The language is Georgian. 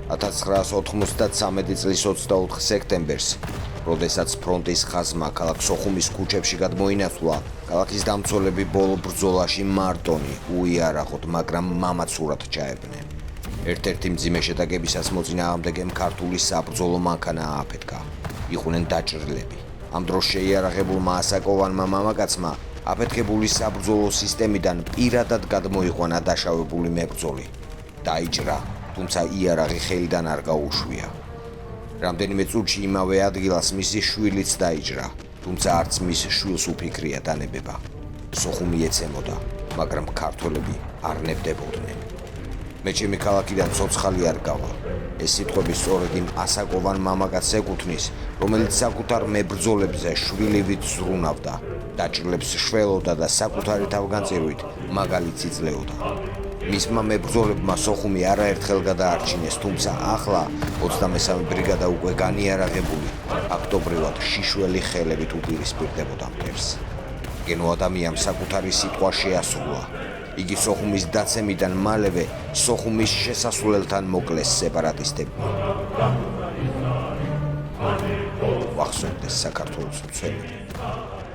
1993 წლის 24 სექტემბერს, როდესაც ფრონტის ხაზმა ქალაქ სოხუმის ქუჩებში გადმოინაცვლა, ქალაქის დამცველები ბოლო ბრძოლაში მარტონი უიარაღოთ, მაგრამ მამაცურად ჩაებნენ. ერთ-ერთი მძიმე შეტაკებისას მოწინააღმდეგემ ქართული საბრძოლო მანქანა ააფეთქა. იყვნენ დაჭრილები. ამ დროს შეიარაღებულმა ასაკოვანმა მამაკაცმა აფეთქებული საბრძოლო სისტემიდან პირადად გადმოიყვანა დაშავებული მებრძოლი. დაიჭრა, თუმცა იარაღი ხელიდან არ გაუშვია. რამდენიმე წუთში იმავე ადგილას მისი შვილიც დაიჭრა, თუმცა არც მის შვილს უფიქრია დანებება. სოხუმი ეცემოდა, მაგრამ ქართველები არ ნებდებოდნენ. მე ჩემი ქალაქიდან ცოცხალი არ გავალ. ეს სიტყვები სწორედ იმ ასაკოვან მამაკაცს ეკუთვნის, რომელიც საკუთარ მებრძოლებზე შვილივით ზრუნავდა, დაჭრილებს შველოდა და საკუთარი თავგანწირვით მაგალითს იძლეოდა. მისმა მებრძოლებმა სოხუმი არაერთხელ გადაარჩინეს, თუმცა ახლა 23 ბრიგადა უკვე განიარაღებული, ფაქტობრივად შიშველი ხელებით უპირისპირდებოდა მტერს. გენო ადამიანს საკუთარი სიტყვა შეასრულა. იგი სოხუმის დაცემიდან მალევე სოხუმის შესასვლელთან მოკლეს სეპარატისტებმა. ვახსოვდეს საქართველოს მცველები.